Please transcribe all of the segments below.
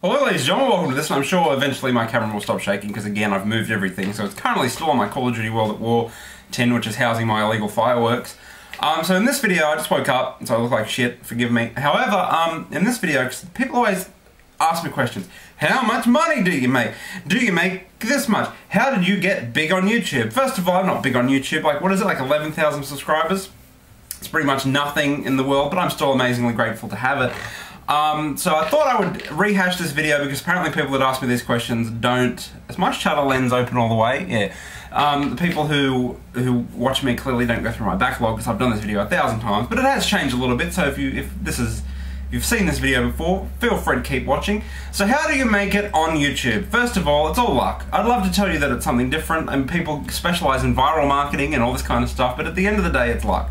Hello ladies and gentlemen, welcome to this, and I'm sure eventually my camera will stop shaking because again I've moved everything, so it's currently still on my Call of Duty World at War tin, which is housing my illegal fireworks. So in this video I just woke up, so I look like shit, forgive me. However, in this video, because people always ask me questions, how much money do you make? Do you make this much? How did you get big on YouTube? First of all, I'm not big on YouTube, like what is it, like 11,000 subscribers? It's pretty much nothing in the world, but I'm still amazingly grateful to have it. So I thought I would rehash this video because apparently people that ask me these questions don't... Is my shutter lens open all the way? Yeah. The people who watch me clearly don't go through my backlog because I've done this video 1,000 times, but it has changed a little bit, so if you've seen this video before, feel free to keep watching. So how do you make it on YouTube? First of all, it's all luck. I'd love to tell you that it's something different, and people specialize in viral marketing and all this kind of stuff, but at the end of the day, it's luck.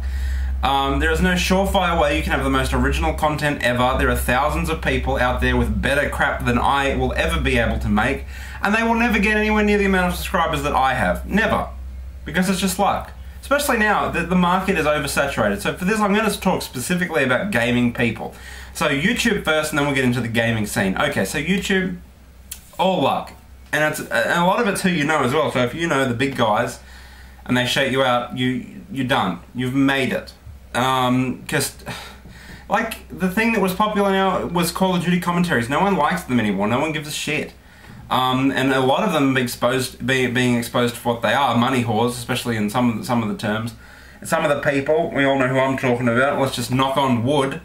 There is no surefire way you can have the most original content ever. There are thousands of people out there with better crap than I will ever be able to make, and they will never get anywhere near the amount of subscribers that I have. Never. Because it's just luck. Especially now that the market is oversaturated. So for this, I'm going to talk specifically about gaming people. So YouTube first, and then we'll get into the gaming scene. Okay, so YouTube, all luck. And a lot of it's who you know as well. So if you know the big guys, and they shout you out, you're done. You've made it. Because, like, the thing that was popular now was Call of Duty commentaries. No one likes them anymore. No one gives a shit. And a lot of them being exposed for what they are, money whores, especially in some of the terms. And some of the people, we all know who I'm talking about. Let's just knock on wood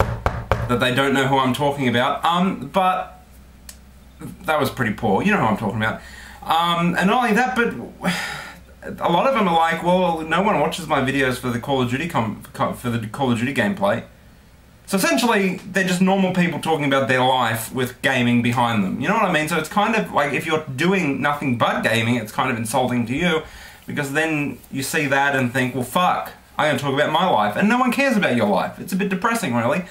that they don't know who I'm talking about. But that was pretty poor. You know who I'm talking about. And not only that, but a lot of them are like, well, no one watches my videos for the Call of Duty gameplay. So essentially, they're just normal people talking about their life with gaming behind them. You know what I mean? So it's kind of like if you're doing nothing but gaming, it's kind of insulting to you, because then you see that and think, well, fuck, I'm going to talk about my life, and no one cares about your life. It's a bit depressing, really.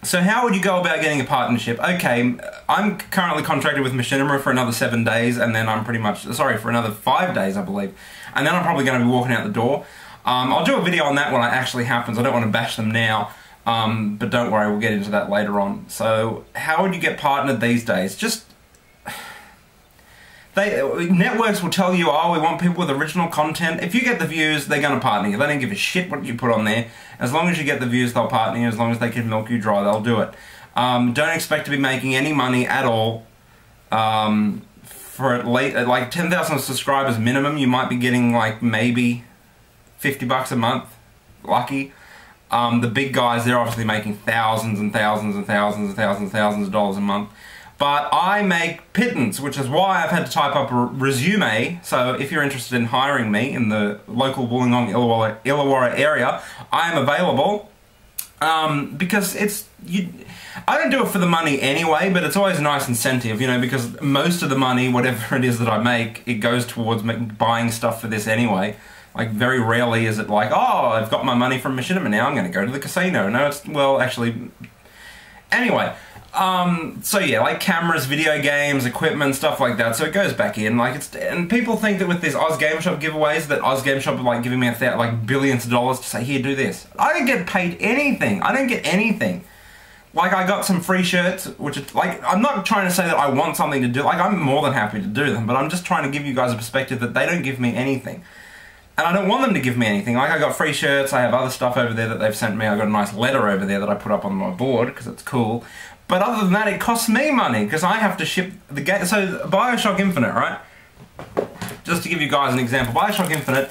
So how would you go about getting a partnership? Okay, I'm currently contracted with Machinima for another 7 days, and then I'm pretty much, sorry, for another 5 days, I believe. And then I'm probably going to be walking out the door. I'll do a video on that when it actually happens. I don't want to bash them now, but don't worry, we'll get into that later on. So how would you get partnered these days? Just... networks will tell you, oh, we want people with original content. If you get the views, they're going to partner you. They don't give a shit what you put on there. As long as you get the views, they'll partner you. As long as they can milk you dry, they'll do it. Don't expect to be making any money at all. For like 10,000 subscribers minimum, you might be getting like maybe 50 bucks a month. Lucky. The big guys, they're obviously making thousands and thousands and thousands and thousands and thousands of dollars a month. But I make pittance, which is why I've had to type up a resume. So if you're interested in hiring me in the local Wollongong, Illawarra area, I am available. Because I don't do it for the money anyway, but it's always a nice incentive, you know, because most of the money, whatever it is that I make, it goes towards buying stuff for this anyway. Like, very rarely is it like, oh, I've got my money from Machinima now, I'm going to go to the casino. No, it's, well, actually, anyway. So yeah, like cameras, video games, equipment, stuff like that. So it goes back in, like and people think that with these Oz Game Shop giveaways, that Oz Game Shop are like giving me like billions of dollars to say, here, do this. I don't get paid anything. I don't get anything. Like, I got some free shirts, which is, like, I'm not trying to say that I want something to do. Like, I'm more than happy to do them, but I'm just trying to give you guys a perspective that they don't give me anything. And I don't want them to give me anything. Like, I got free shirts, I have other stuff over there that they've sent me. I got a nice letter over there that I put up on my board, because it's cool. But other than that, it costs me money, because I have to ship the game. So, Bioshock Infinite, right? Just to give you guys an example, Bioshock Infinite,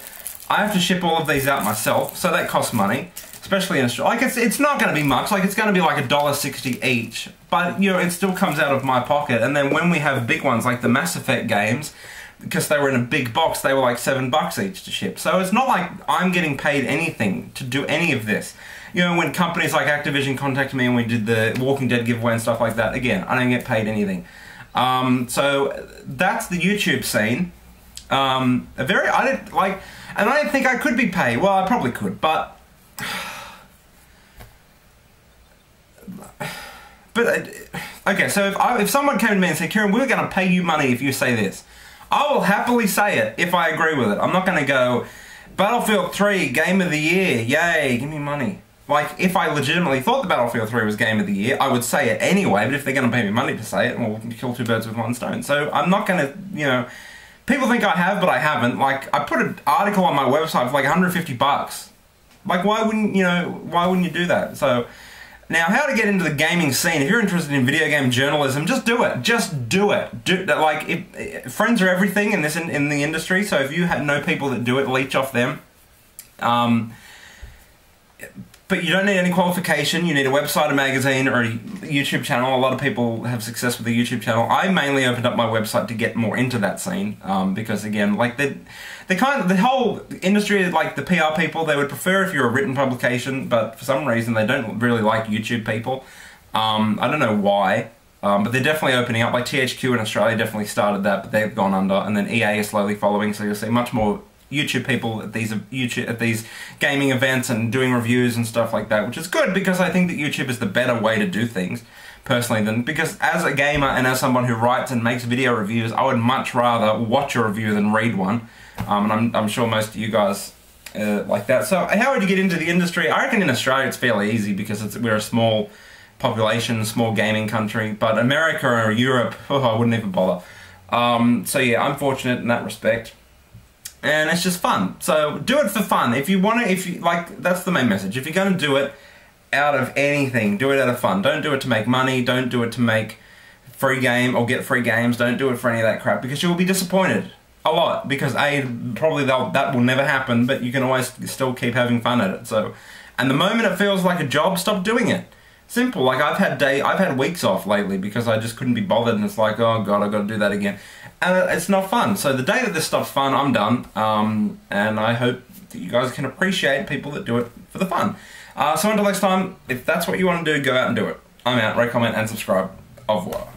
I have to ship all of these out myself, so that costs money. Especially in Australia. Like, it's not going to be much, like, it's going to be like $1.60 each. But, you know, it still comes out of my pocket. And then when we have big ones, like the Mass Effect games, because they were in a big box, they were like $7 each to ship. So it's not like I'm getting paid anything to do any of this. You know, when companies like Activision contacted me and we did the Walking Dead giveaway and stuff like that, again, I don't get paid anything. So that's the YouTube scene. And I don't think I could be paid. Well, I probably could, but okay, so if someone came to me and said, Kieran, we're going to pay you money if you say this, I will happily say it if I agree with it. I'm not going to go, Battlefield 3, Game of the Year, yay, give me money. like, if I legitimately thought the Battlefield 3 was Game of the Year, I would say it anyway, but if they're going to pay me money to say it, well, we can kill two birds with one stone. So I'm not going to, you know, people think I have, but I haven't. Like, I put an article on my website for like 150 bucks. Like, why wouldn't you do that? So, now, how to get into the gaming scene. If you're interested in video game journalism, just do it. Just do it. Friends are everything in the industry, so if you know people that do it, leech off them. But you don't need any qualification. You need a website, a magazine, or a YouTube channel. A lot of people have success with a YouTube channel. I mainly opened up my website to get more into that scene because, again, like the whole industry, like the PR people, they would prefer if you're a written publication, but for some reason they don't really like YouTube people. I don't know why, but they're definitely opening up. Like THQ in Australia definitely started that, but they've gone under, and then EA is slowly following. So you'll see much more YouTube people at these gaming events and doing reviews and stuff like that, which is good because I think that YouTube is the better way to do things, personally, because as a gamer and as someone who writes and makes video reviews, I would much rather watch a review than read one, and I'm sure most of you guys like that. So how would you get into the industry? I reckon in Australia it's fairly easy because we're a small population, small gaming country, but America or Europe, I wouldn't even bother. So yeah, I'm fortunate in that respect. And it's just fun. So do it for fun. If you want to, that's the main message. If you're going to do it out of anything, do it out of fun. Don't do it to make money. Don't do it to make free game or get free games. Don't do it for any of that crap because you will be disappointed a lot. Because probably that will never happen, but you can always still keep having fun at it. So, and the moment it feels like a job, stop doing it. Simple. Like I've had weeks off lately because I just couldn't be bothered, and it's like, oh god, I've got to do that again. And it's not fun. So the day that this stuff's fun, I'm done. And I hope that you guys can appreciate people that do it for the fun. So until next time, if that's what you want to do, go out and do it. I'm out. Rate, comment, and subscribe. Au revoir.